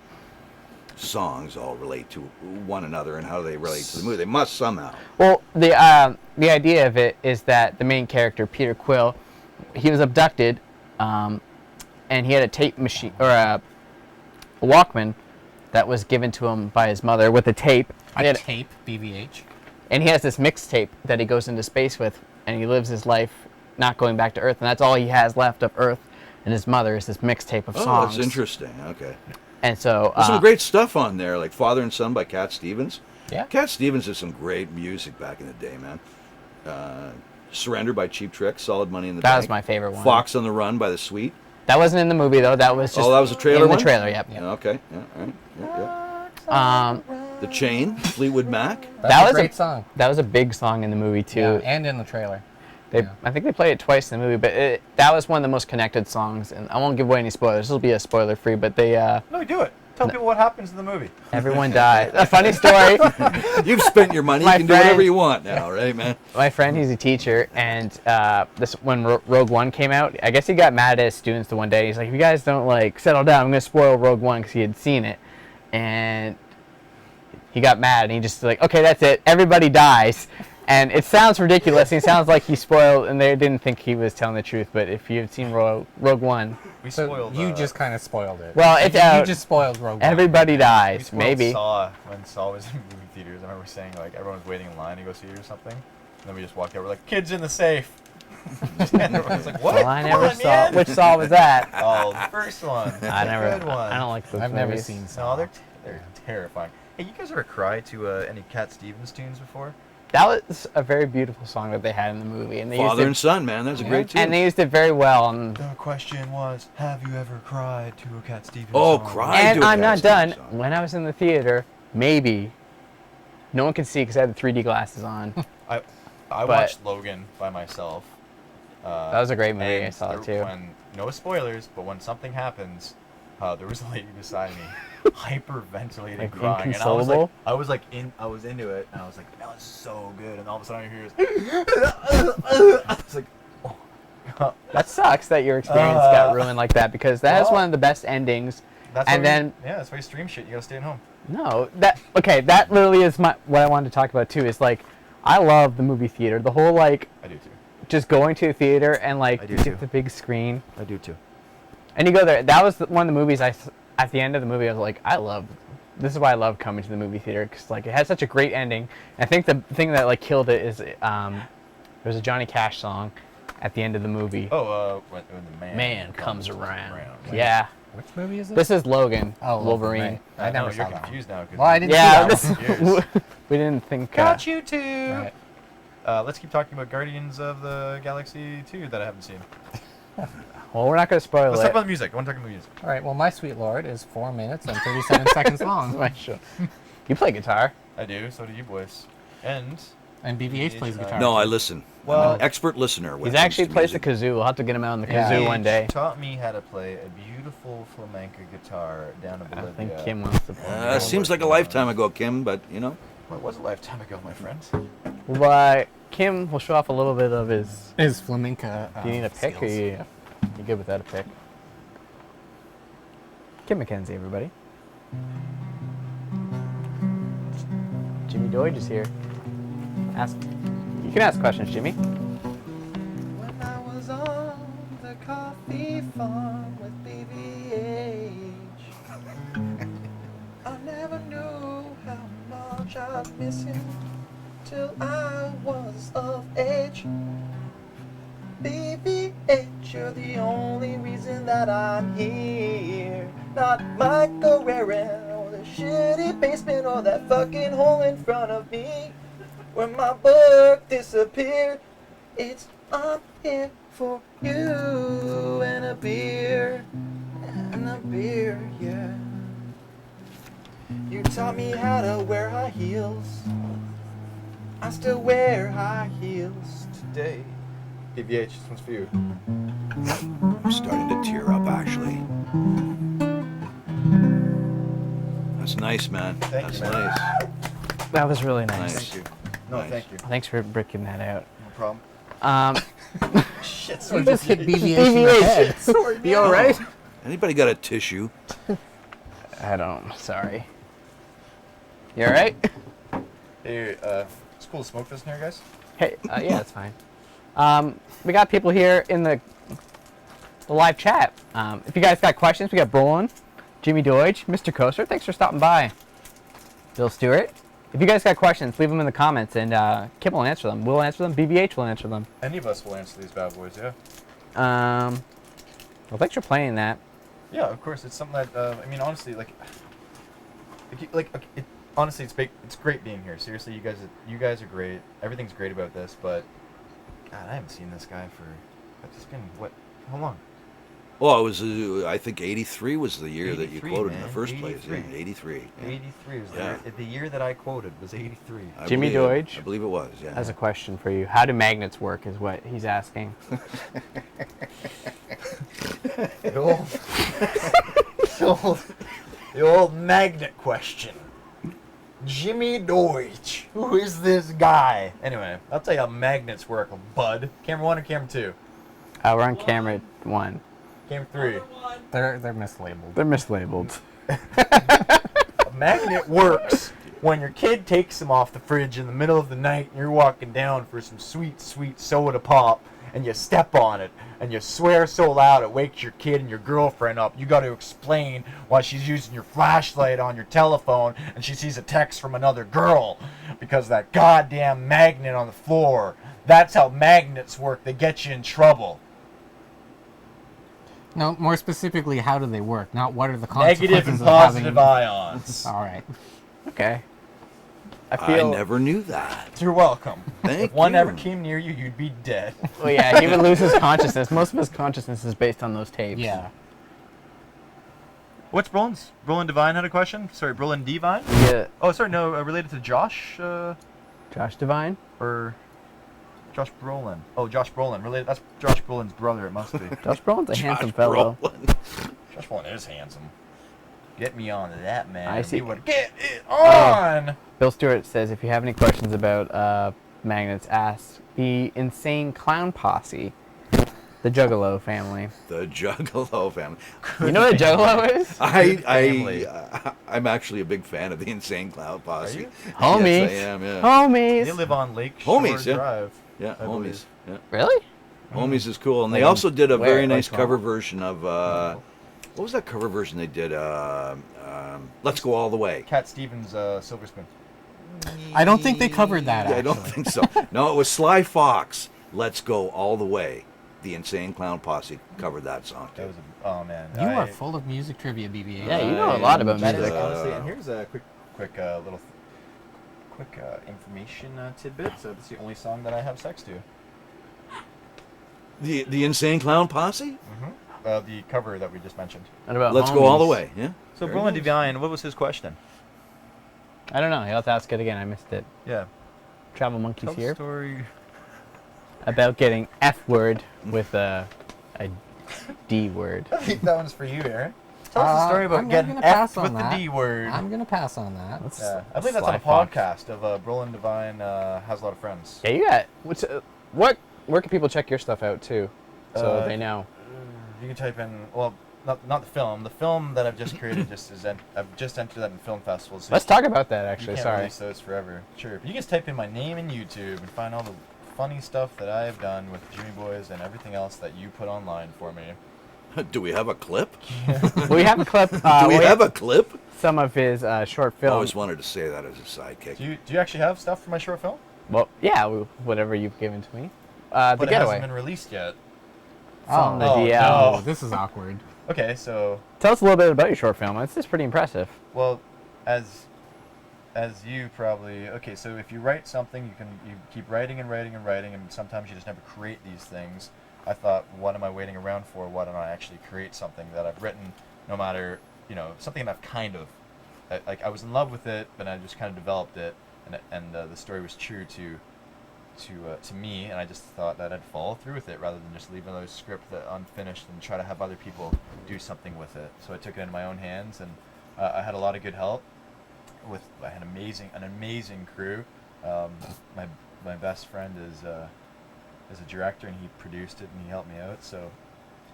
songs all relate to one another, and how do they relate to the movie? They must somehow. well, the idea of it is that the main character Peter Quill, he was abducted, and he had a tape machine or a Walkman that was given to him by his mother with a tape. A tape, BBH. And he has this mixtape that he goes into space with, and he lives his life not going back to Earth, and that's all he has left of Earth and his mother is this mixtape of Oh, songs. that's interesting. Okay. And so There's some great stuff on there, like Father and Son by Cat Stevens. Yeah. Cat Stevens did some great music back in the day, man. Surrender by Cheap Trick, Solid Money in the That Bank. was my favorite one. Fox on the Run by The Sweet. That wasn't in the movie though. That was just Oh, that was a trailer in one? the trailer. Yep. Yeah, okay. Yeah, all right. Yeah. The Chain, Fleetwood Mac. That's That a was great song. That was a big song in the movie too. Yeah, and in the trailer. Yeah. I think they played it twice in the movie, but that was one of the most connected songs. And I won't give away any spoilers. This will be a spoiler free, but No, do it. Tell people what happens in the movie. everyone died. A funny story. You've spent your money. You My can do whatever friend- you want now, right, man? My friend, he's a teacher, and when Rogue One came out, I guess he got mad at his students the one day. He's like, if you guys don't like settle down, I'm gonna spoil Rogue One because he had seen it, and he got mad and he just like, okay, that's it, everybody dies. And it sounds ridiculous. He sounds like he spoiled, and they didn't think he was telling the truth. But if you've seen Rogue One, We So spoiled. you just kind of spoiled it. Well, it's you out. just spoiled Rogue One. everybody we dies. spoiled Maybe. Saw when Saw was in movie theaters. I remember saying like everyone was waiting in line to go see it or something. And then we just walked out. We're like, kids in the safe. And everyone's like, what? Well, I Come never on, saw. man. Which Saw was that? Oh, the first one. I never. Good one. I don't like those I've never movies. seen No, Saw. they're terrifying. Hey, you guys ever cry to any Cat Stevens tunes before? That was a very beautiful song that they had in the movie, and they Father and used Son, man. That's a great it, tune. and they used it very well. And The question was, have you ever cried to a Cat Stevens Oh, song? cry. I and do a I'm not Cat done. Stevens song. When I was in the theater, maybe no one could see because I had the 3D glasses on. I But- watched Logan by myself. That was a great movie. I and saw it too. When, no spoilers, but when something happens, there was a lady beside me, hyperventilating, Like crying, inconsolable? and I was into it, and I was like, that was so good, and all of a sudden I hear I was like, oh. That sucks that your experience got ruined like that because that is Well, one of the best endings. That's And why then- that's why you stream shit. You gotta stay at home. No, that literally is what I wanted to talk about too. Is like, I love the movie theater. The whole like I do too. just going to the theater and I like do get too. the big screen. I do too. And you go there. That was one of the movies at the end of the movie, I was like, this is why I love coming to the movie theater, because like it had such a great ending. I think the thing that like killed it is there's a Johnny Cash song at the end of the movie. Oh, when the Man comes around. Yeah. Which movie is it? This is Logan. Oh, Wolverine. Right. I never saw you're that confused now. 'Cause Well, I didn't Yeah, see that this, one. we didn't think. Got you too. Right. Let's keep talking about Guardians of the Galaxy 2 that I haven't seen. Well, we're not going to spoil Let's it. talk about the music. I want to talk about the music. All right. Well, My Sweet Lord is 4 minutes and 37 seconds long. My show. You play guitar. I do. So do you boys. And And BVH plays guitar. No, I listen. Well- I'm an expert listener. when He's it comes actually to plays the music. kazoo. We'll have to get him out on the Yeah. kazoo one day. taught me how to play a beautiful flamenco guitar down in I Bolivia. think Kim wants to play. Seems like a lifetime ago, Kim, but you know. Well, it was a lifetime ago, my friend. But Kim will show off a little bit of his. Is flamenco. Do you need a pick, or you good without a pick? Kym McKenzie, everybody. Jimmy Deutsch is here. You can ask questions, Jimmy. When I was on the coffee farm with BBH, I never knew how much I'd miss him till I was of age. BBH, you're the only reason that I'm here. Not Mike Guerrero or the shitty basement or that fucking hole in front of me where my book disappeared. It's I'm here for you and a beer, yeah. You taught me how to wear high heels. I still wear high heels today. BBH, this one's for you. I'm starting to tear up, actually. That's nice, man. Thank That's you, man. nice. That was really nice. Nice. Thank you. No, Nice. thank you. Thanks for breaking that out. No problem. Shit, You just hit BVH in the head. Sorry, You all right? Anybody got a tissue? I don't. Sorry. You all right? Hey, it's cool to smoke this in here, guys. Hey, yeah, that's fine. We got people here in the live chat. If you guys got questions, we got Brolin, Jimmy Deutsch, Mr. Coaster. Thanks for stopping by. Bill Stewart. If you guys got questions, leave them in the comments, and Kim will answer them. We'll answer them. BBH will answer them. Any of us will answer these bad boys, yeah. Well, thanks for playing that. Yeah, of course. It's something that I mean, honestly, honestly, it's great being here. Seriously, you guys are great. Everything's great about this, but God, I haven't seen this guy for. It's been what? How long? Well, it was, I think 83 was the year that you 83, quoted in man. the first place. 83. Yeah, 83. Yeah. 83 was Yeah. the year that I quoted was 83. I Jimmy believe it. Deutsch I believe it was, yeah. has a question for you. How do magnets work is what he's asking. The old magnet question. Jimmy Deutsch. Who is this guy? Anyway, I'll tell you how magnets work, bud. Camera 1 or camera 2? We're on camera 1. Camera 3. They're mislabeled. They're mislabeled. A magnet works when your kid takes them off the fridge in the middle of the night and you're walking down for some sweet, sweet soda pop and you step on it and you swear so loud it wakes your kid and your girlfriend up. You got to explain why she's using your flashlight on your telephone and she sees a text from another girl because that goddamn magnet on the floor. That's how magnets work. They get you in trouble. No, more specifically, how do they work? Not what are the consequences Negative and of having... positive ions. All right. Okay. I feel. never knew that. You're welcome. Thank If one you. ever came near you, you'd be dead. Well, yeah, he would lose his consciousness. Most of his consciousness is based on those tapes. Yeah. What's Brolin's? Brolin Divine had a question? Sorry, Brolin Divine? Yeah. Oh, sorry, no, related to Josh, Josh Devine. or Josh Brolin. Oh, Josh Brolin. Related. That's Josh Brolin's brother, it must be. Josh Brolin's a handsome Josh fellow. Brolin. Josh Brolin is handsome. Get me on to that, man. I see. He would get it on! Bill Stewart says, if you have any questions about magnets, ask the Insane Clown Posse, the Juggalo family. The Juggalo family. You know what a Juggalo is? family. I'm actually a big fan of the Insane Clown Posse. Are you? Homies. Yes, I am, yeah. Homies. They live on Lake Shore Homies, yeah. Drive. Yeah, I Homies. believe. Yeah. Really? Homies is cool. And they Like also did a where? very nice Like cover version of What was that cover version they did? Let's Go All the Way. Cat Stevens, Silver Spoon. I don't think they covered that. Yeah, I don't think so. No, it was Sly Fox. Let's Go All the Way. The Insane Clown Posse covered that song too. That was oh man. You are full of music trivia, BB-8. Yeah, you know a lot about That music. is honestly, and here's a quick information tidbit. So it's the only song that I have sex to. The Insane Clown Posse? The cover that we just mentioned. What about Let's Go All the homies? Way. Yeah. So Very Brolin nice. Devine, what was his question? I don't know. You'll have to ask it again. I missed it. Yeah. Travel Monkeys Tell the here. story. About getting F word with a D word. I think that one's for you, Aaron. Tell us the story about I'm getting gonna pass F on with the that. D word. I'm gonna pass on that. Yeah. I believe that's on a Sly Fox. podcast of Brolin Devine has a lot of friends. Yeah, you got. Where can people check your stuff out too, so they know? You can type in, well, not the film. The film that I've just created I've just entered that in film festivals. So Let's talk about that. you Actually, can't sorry. release those forever. Sure. But you can just type in my name in YouTube and find all the funny stuff that I have done with Jimmy Boys and everything else that you put online for me. Do we have a clip? We have a clip. Do we have a clip? some of his short I films. always wanted to say that as a sidekick. Do you actually have stuff for my short film? Well, yeah, whatever you've given to me. But The it Getaway. hasn't been released yet. From the Oh, DL. no. Oh, this is awkward. Okay, so Tell us a little bit about your short film. It's pretty impressive. well, as you probably so if you write something, you keep writing and writing and writing, and sometimes you just never create these things. I thought, what am I waiting around for? Why don't I actually create something that I've written, no matter something that I've kind of I was in love with it, but I just kind of developed it, and the story was true to me, and I just thought that I'd follow through with it rather than just leave another script unfinished and try to have other people do something with it. So I took it into my own hands, and I had a lot of good help. I had an amazing crew. My best friend is a director, and he produced it and he helped me out. So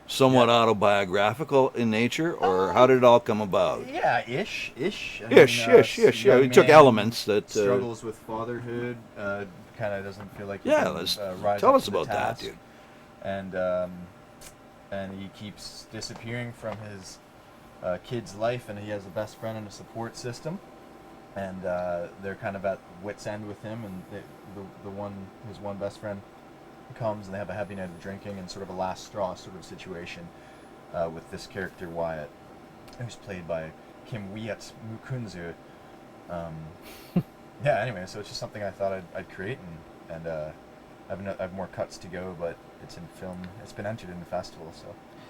Somewhat autobiographical in nature, or how did it all come about? yeah, ish. Ish. Yeah, we took elements that. struggles with fatherhood. Kind of doesn't feel like he Yeah, can, let's rise tell up us to the about that, task. dude. And he keeps disappearing from his kid's life, and he has a best friend and a support system, and they're kind of at wit's end with him, and his one best friend comes, and they have a heavy night of drinking and sort of a last straw sort of situation with this character Wyatt, who's played by Kym Wyatt McKenzie. Yeah, anyway, so it's just something I thought I'd create, and I have more cuts to go, but it's in film. It's been entered in the festival, so.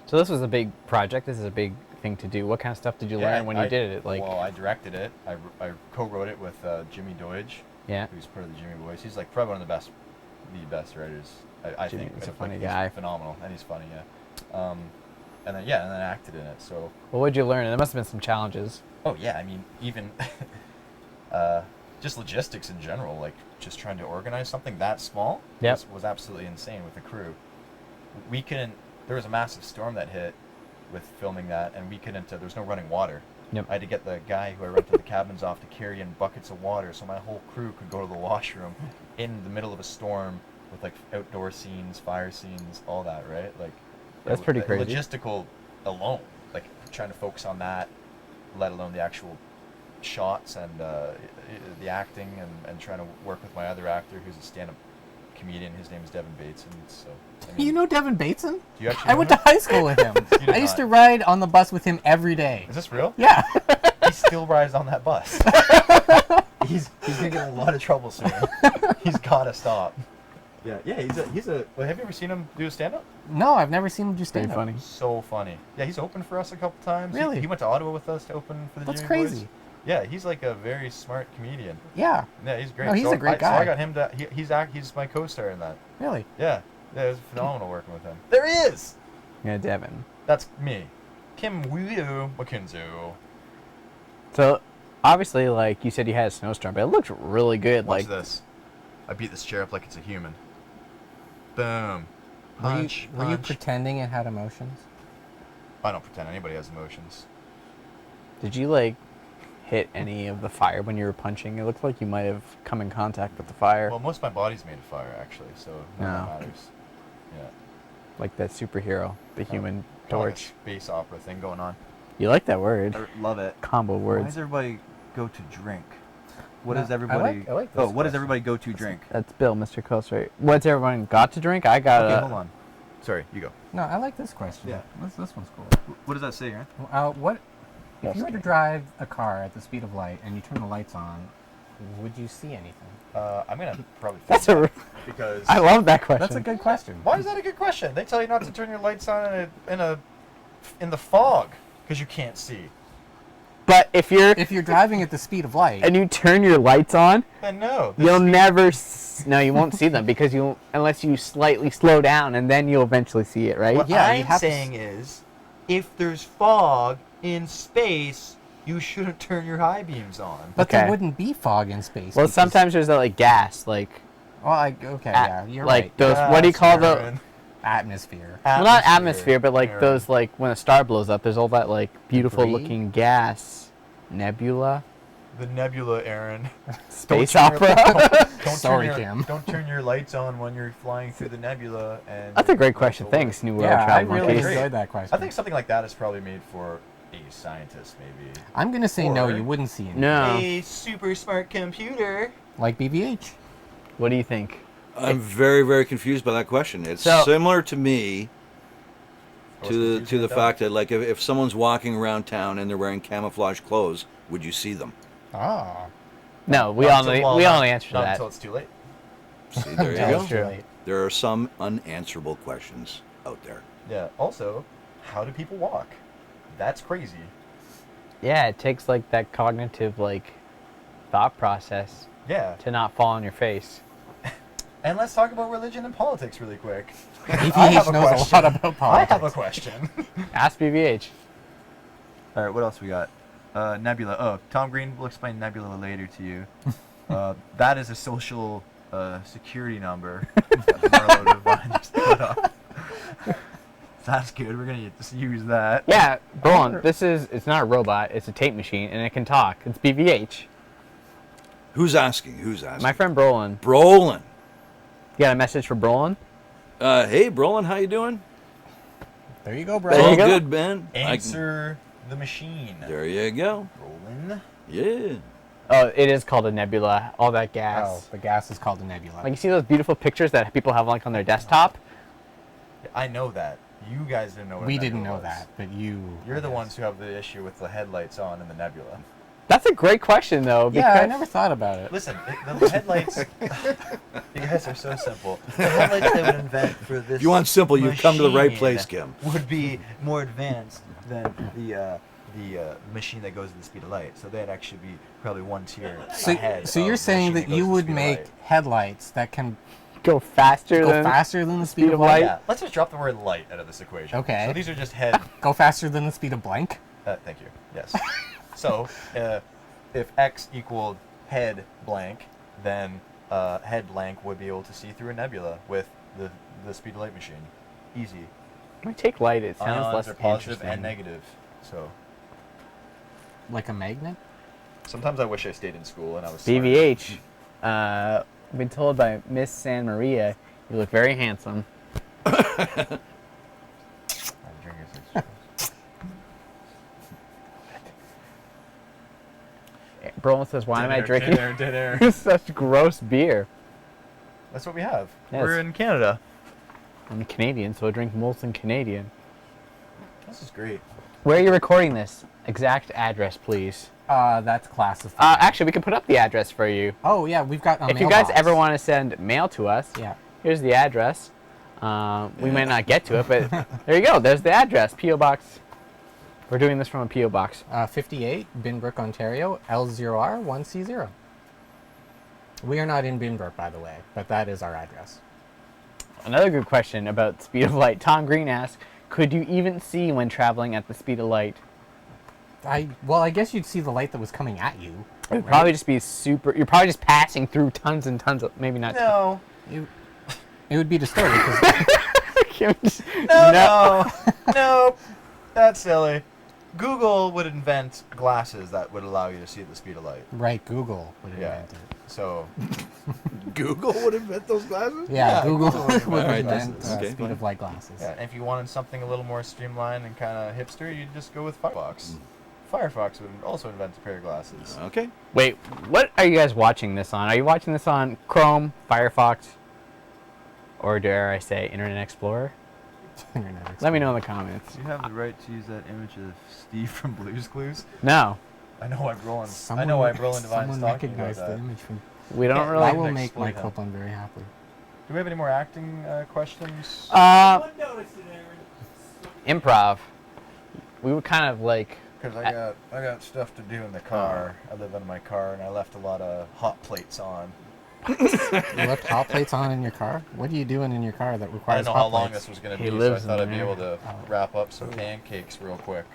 So this was a big project. This is a big thing to do. What kind of stuff did you learn when you did it? Well, I directed it. I co-wrote it with Jimmy Deutsch, Yeah. who's part of the Jimmy Boys. He's like probably one of the best writers. I Jimmy think. is a Like, funny he's guy. phenomenal, and he's funny, yeah. And then I acted in it. So. Well, what did you learn? There must have been some challenges. Oh yeah, I mean even. Just logistics in general, like just trying to organize something that small was absolutely insane with the crew. There was a massive storm that hit with filming that, and we couldn't, there was no running water. Yep. I had to get the guy who I rented the cabins off to carry in buckets of water so my whole crew could go to the washroom in the middle of a storm with like outdoor scenes, fire scenes, all that, right? Like That's pretty crazy. Logistical alone, like trying to focus on that, let alone the actual shots and the acting, and trying to work with my other actor who's a stand-up comedian. His name is Devin Bates, and so I mean, You know Devin Bateson? do you actually I know went to him? high school with him. You did I used not. to ride on the bus with him every day. Is this real? Yeah. He still rides on that bus. He's gonna get in a lot of trouble soon. He's gotta stop. Yeah. He's a. Well, have you ever seen him do a stand-up? No, I've never seen him do Pretty stand-up. funny. So funny. Yeah, he's opened for us a couple times. Really? He went to Ottawa with us to open for the That's Jimmy crazy. Boys. Yeah, he's like a very smart comedian. Yeah, Yeah, he's great. No, he's a great So I guy. got him to. He's my co-star in that. really. Yeah, it was phenomenal working with him. There he is. Yeah, Devin. That's me, Kym Wyatt McKenzie. So obviously, like you said, you had a snowstorm, but it looked really good. Watch Like this. I beat this chair up like it's a human. Boom. Were you, Punch. were you punch. pretending it had emotions? I don't pretend anybody has emotions. did you like hit any of the fire when you were punching? It looked like you might have come in contact with the fire. Well, most of my body's made of fire, actually, so none of that No. matters. Yeah. like that superhero, the Human Kind of like a Torch. space opera thing going on. You like that word? I love it. Combo Why words. does everybody go to drink? What No, does everybody? I like oh, this what does question. everybody go to drink? That's Bill, Mr. Coaster. What's everyone got to drink? I got Okay, hold on. Sorry, you go. No, I like this question. Yeah. This one's cool. What does that say, Aaron? What Yes, if you were to okay. drive a car at the speed of light and you turn the lights on? Would you see anything? I'm gonna probably. That's think a. that because. I love that question. That's a good question. Why is that a good question? They tell you not to turn your lights on in the fog because you can't see. But if If you're driving at the speed of light, and you turn your lights on, Then no. you'll never. No, you won't see them because you unless you slightly slow down, and then you'll eventually see it, right? What Yeah, you I'm have to saying is, if there's fog in space, you shouldn't turn your high beams on. but there Okay. wouldn't be fog in space. Well, because- sometimes there's that like gas, like yeah, you're like right. those. What do you call the? Aaron. Atmosphere. Well, not atmosphere, but like Aaron. those like when a star blows up, there's all that like beautiful Debris? looking gas, nebula, The nebula, Aaron. space turn your- opera. Don't Sorry, turn Kim. Don't turn your lights on when you're flying through the nebula. And That's a great go question. forward. Thanks, New World Yeah, I Travel really Monkeys. Great. enjoyed that question. I think something like that is probably made for a scientist, maybe. I'm gonna say no. Or- You wouldn't see anything. No. A super smart computer. Like BBH. What do you think? I'm very, very confused by that question. It's So- similar to me What's to confusing the about fact that like if someone's walking around town and they're wearing camouflage clothes, would you see them? Ah. No, we Not only until- well, we not- only answer not that. until it's too late. See, there you That's go. true. Right. There are some unanswerable questions out there. Yeah. Also, how do people walk? That's crazy. Yeah, it takes like that cognitive like thought process Yeah. to not fall on your face. And let's talk about religion and politics really quick. BBH knows a lot about I politics. have a question. Ask BBH. All right, what else we got? Nebula. Oh, Tom Green will explain Nebula later to you. That is a social security number that Marlo Devine just put up. That's good. We're gonna just use that. Yeah, Brolin, it's not a robot, it's a tape machine and it can talk. It's BBH. Who's asking? Who's asking? My friend Brolin. Brolin. You got a message for Brolin? Hey, Brolin, how you doing? There you go, bro. There you All go. good, man. Answer the machine. There you go. Roland. Yeah. Oh, it is called a nebula. All that Oh, gas. the gas is called a nebula. Like you see those beautiful pictures that people have like on their desktop? I know that. You guys didn't know what a we nebula didn't know was. that, but you. You're the yes. ones who have the issue with the headlights on in the nebula. That's a great question though. Yeah, I because- never thought about it. Listen, the headlights. You guys are so simple. The headlights they would invent for this. If you want simple, you've come to the right machine place, Kim. Would be more advanced than the machine that goes at the speed of light. So they'd actually be probably one tier ahead. So of you're the saying machine that you goes at the would speed of make light. headlights that can Go faster go than faster than the speed of light? Yeah, let's just drop the word light out of this equation. Okay. So these are just head. Go faster than the speed of blank? Thank you. Yes. So if x equaled head blank, then head blank would be able to see through a nebula with the speed of light machine. Easy. When I take light, it sounds Ions less are positive interesting. and negative. So Like a magnet? sometimes I wish I stayed in school and I was. smarter. BBH. I've been told by Miss San Maria, you look very handsome. I'm drinking this. Brolin says, why am I Dead drinking air, dead air. such gross beer? That's what we have. Yes. We're in Canada. I'm Canadian, so I drink Molson Canadian. This is great. Where are you recording this? Exact address, please. That's classified. Actually, we can put up the address for you. Oh, yeah, we've got a If you guys mailbox. ever want to send mail to us, Yeah. here's the address. We might not get to it, but there you go. There's the address. P.O. Box. We're doing this from a P.O. Box. 58, Binbrook, Ontario, L0R1C0. We are not in Binbrook, by the way, but that is our address. Another good question about speed of light. Tom Green asks, could you even see when traveling at the speed of light? Well, I guess you'd see the light that was coming at you. It would probably just be super... You're probably just passing through tons and tons of... Maybe not... No. It would be distorted because No. That's silly. Google would invent glasses that would allow you to see at the speed of light. right, Google would Yeah. invent it. So Google would invent those glasses? Yeah, Google Google would would invent invent this. Okay. speed of light glasses. Yeah, and if you wanted something a little more streamlined and kind of hipster, you'd just go with Firefox. Firefox would also invent a pair of glasses. Okay. Wait, what are you guys watching this on? Are you watching this on Chrome, Firefox, or dare I say Internet Explorer? Internet Explorer. Let me know in the comments. Do you have the right to use that image of Steve from Blue's Clues? No, I know I'm rolling. Someone, I know I'm rolling Divine's someone talking about recognized the that. image from. we don't Yeah, really. That will next make Mike exploit him. Copeland very happy. Do we have any more acting questions? Improv. We were kind of like. Because I got stuff to do in the car. I live in my car, and I left a lot of hot plates on. You left hot plates on in your car? What are you doing in your car that I requires didn't know how hot long plates? this was going to He be, so I lives thought in I'd be there. able to wrap up some pancakes real quick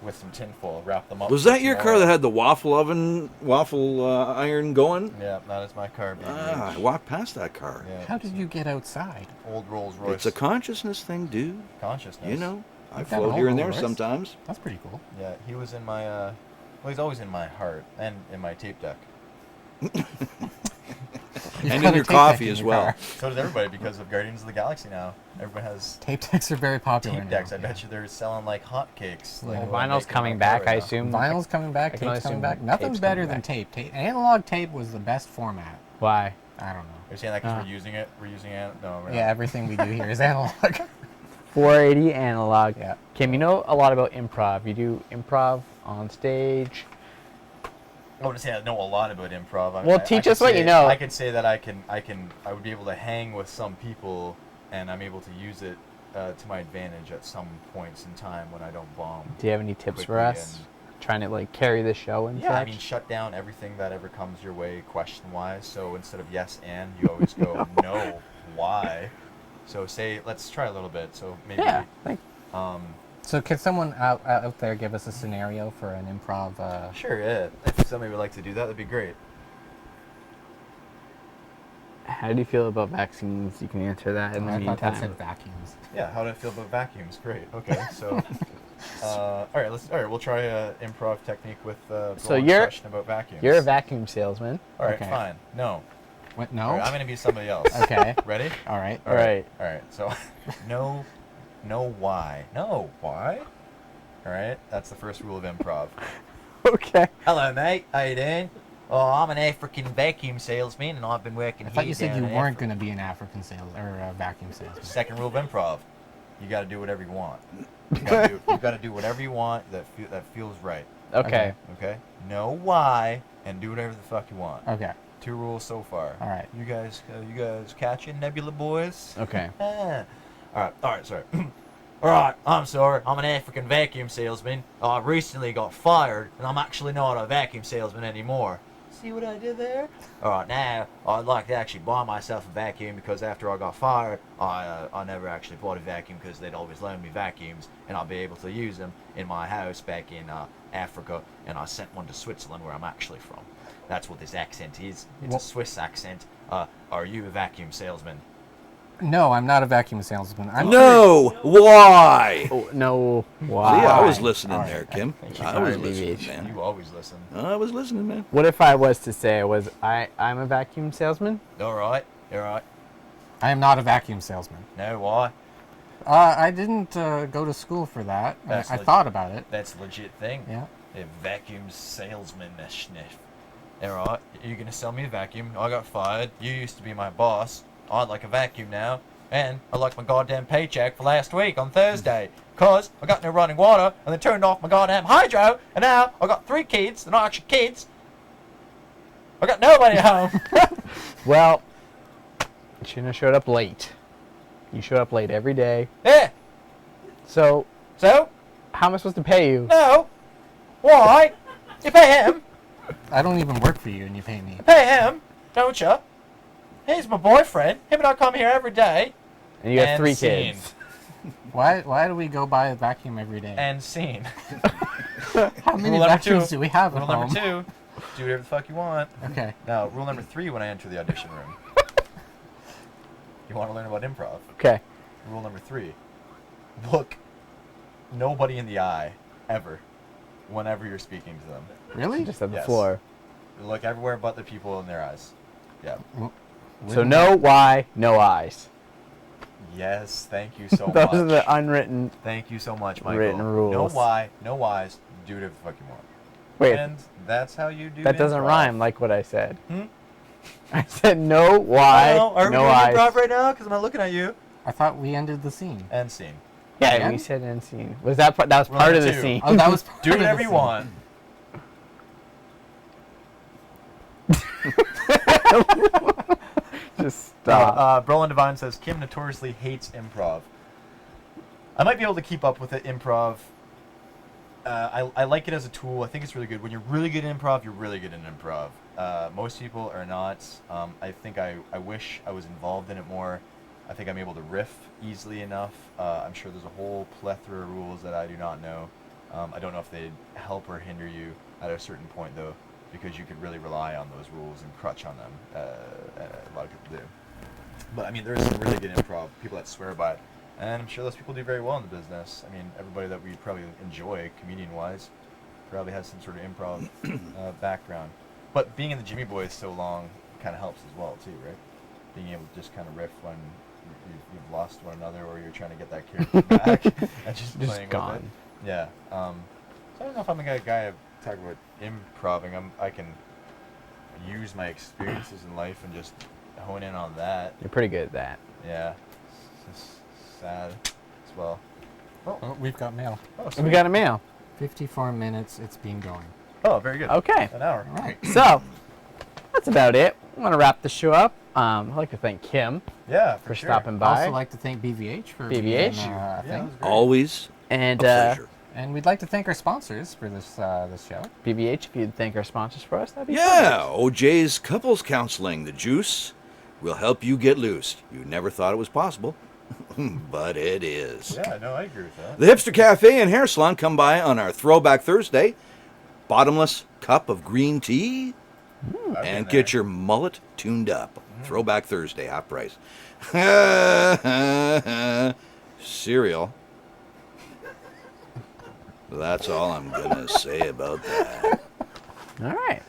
with some tinfoil. Wrap them up. Was for that your car tomorrow. that had the waffle iron going? Yeah, that is my car, baby. I walked past that car. Yeah, How did you get outside? Old Rolls Royce. It's a consciousness thing, dude. consciousness. You know, I You've got an float here old and there Rolls Royce? sometimes. That's pretty cool. Yeah, he was in my. Well, he's always in my heart and in my tape deck. You've And got in a your tape deck coffee in as your well. car. So does everybody because of Guardians of the Galaxy now. Everyone has Tape decks are very popular tape now, decks. I yeah. bet you they're selling like hotcakes. Well, like, Vinyl's making my coming car back, right I now. assume. Vinyl's coming back, I can only tape's coming assume back. Nothing's tape's better coming than back. tape. Analog tape was the best format. Why? I don't know. You're saying that because Ah. we're using it? We're using it? No, we're Yeah, not. everything we do here is analog. 480 analog. Yeah. Kim, you know a lot about improv. You do improv on stage. I wouldn't say I know a lot about improv. Well, I teach could us what say- you know. I could say that I would be able to hang with some people, and I'm able to use it to my advantage at some points in time when I don't bomb. Do you have any tips for Quickly us? Trying to like carry the show and Yeah, such? I mean, shut down everything that ever comes your way question-wise. So instead of yes and, you always go no, why. So say, let's try a little bit. So maybe, yeah. Like, So can someone out there give us a scenario for an improv? sure, yeah. If somebody would like to do that, that'd be great. how do you feel about vaccines? You can answer that in the I thought that said meantime. vacuums. Yeah, how do I feel about vacuums? Great. Okay, so, all right, we'll try a improv technique with So blowing you're- question about vacuums. You're a vacuum salesman. All right, Okay. fine. No. What? No. All right, I'm gonna be somebody else. Okay. Ready? All right. All right. All right. So, no why. No why. All right. That's the first rule of improv. Okay. Hello, mate. How you doing? Oh, I'm an African vacuum salesman, and I've been working I here thought you said down you in weren't Africa. going to be an African sales or a vacuum salesman. Second rule of improv: you got to do whatever you want. You got to do whatever you want that feels right. Okay. Okay. Know why and do whatever the fuck you want. Okay. 2 rules so far. All right. You guys catching Nebula boys? Okay. Ah. All right, sorry. All right, I'm sorry. I'm an African vacuum salesman. I recently got fired, and I'm actually not a vacuum salesman anymore. See what I did there? All right, now I'd like to actually buy myself a vacuum because after I got fired, I never actually bought a vacuum because they'd always loan me vacuums, and I'll be able to use them in my house back in Africa, and I sent one to Switzerland where I'm actually from. That's what this accent is. It's a Swiss accent. Are you a vacuum salesman? No, I'm not a vacuum salesman. I'm No, why? Oh, no. See, Why? I was listening All right. there, Kim. Thank you. I was Sorry, listening, BB. man. You always listen. I was listening, man. What if I was to say I'm a vacuum salesman? All right. I am not a vacuum salesman. No, why? I didn't go to school for that. That's I legit. thought about it. That's a legit thing. Yeah. A vacuum salesman. Alright, you're gonna sell me a vacuum. I got fired. You used to be my boss. I'd like a vacuum now. And I'd like my goddamn paycheck for last week on Thursday. Cause I got no running water and they turned off my goddamn hydro. And now I got 3 kids. They're not actually kids. I got nobody home. Well, you shouldn't have showed up late. You showed up late every day. Yeah. So, So? how am I supposed to pay you? No. Why? You pay him. I don't even work for you, and you pay me. Pay him. Don't you? He's my boyfriend. Him and I come here every day. And you got And 3 scene. kids. Why do we go buy a vacuum every day? And scene. How many Rule number vacuums 2. do we have at Rule home? number 2. Do whatever the fuck you want. Okay. Now, rule number 3 when I enter the audition room. You want to learn about improv. Okay. Rule number 3. Look nobody in the eye, ever, whenever you're speaking to them. Really? Just on the Yes. floor. Look everywhere but the people in their eyes. Yeah. So no Y, no I's. Yes, thank you so Those much. are the unwritten. Thank you so much, Michael. Written rules. No why, no whys. Do whatever the fuck you want. Wait, And that's how you do that doesn't improv. rhyme like what I said. Hmm? I said no Y, Are we no doing I's. improv right now? Because I'm not looking at you. I thought we ended the scene. And scene. Yeah, Again? we said end scene. Was that part? That was We're part on of the two. scene. Oh, that was part Do of the whatever you scene. want. Just stop. Brolin Devine says Kym notoriously hates improv. I might be able to keep up with it. Improv. I like it as a tool. I think it's really good. When you're really good in improv, you're really good in improv. Most people are not. I think I wish I was involved in it more. I think I'm able to riff easily enough. I'm sure there's a whole plethora of rules that I do not know. I don't know if they help or hinder you at a certain point, though, because you could really rely on those rules and crutch on them. A lot of people do. But I mean, there's some really good improv people that swear by it, and I'm sure those people do very well in the business. I mean, everybody that we probably enjoy, comedian-wise, probably has some sort of improv background. But being in the Jimmy Boys so long kind of helps as well, too, right? Being able to just kind of riff when you've lost one another, or you're trying to get that character back, and just playing gone. with it. Yeah. So I don't know if I'm the guy to talk about improving. I can use my experiences in life and just hone in on that. You're pretty good at that. Yeah. It's just sad as well. Oh, we've got mail. Oh, We sweet. got a mail. 54 minutes. It's been going. Oh, very good. Okay. An hour. All right. So that's about it. I want to wrap the show up. I'd like to thank Kym Yeah, for sure. stopping I'd by. also like to thank BVH for BVH? being, a Yeah, thing. that was great. Always And a pleasure. And we'd like to thank our sponsors for this show. BBH, if you'd thank our sponsors for us, that'd be Yeah, OJ's Couples Counseling, the juice will help you get loose. You never thought it was possible, but it is. Yeah, no, I agree with that. The Hipster Cafe and Hair Salon come by on our Throwback Thursday. Bottomless cup of green tea I've and been get there. your mullet tuned up. Throwback Thursday, half price. Cereal. That's all I'm going to say about that. All right.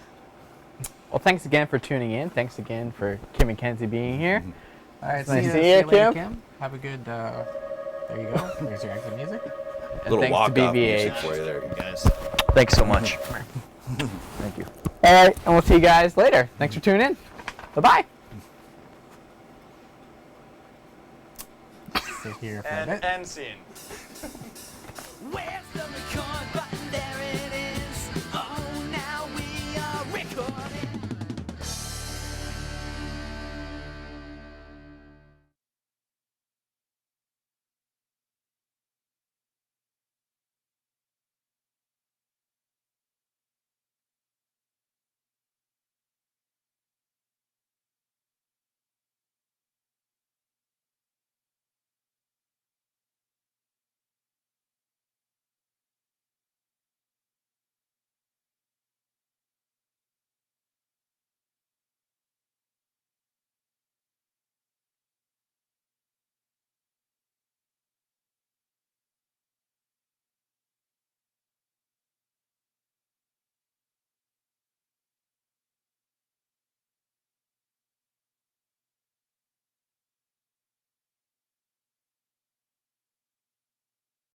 Well, thanks again for tuning in. Thanks again for Kym McKenzie being here. All right. Nice See to you see you, later, Kym. Have a good. There you go. There's your exit music. And Little thanks to walk-off music BBH. for you there. Guys. Thanks so much. Thank you. All right, and we'll see you guys later. Thanks for tuning in. Bye-bye. Sit here for a bit. And scene. Where's the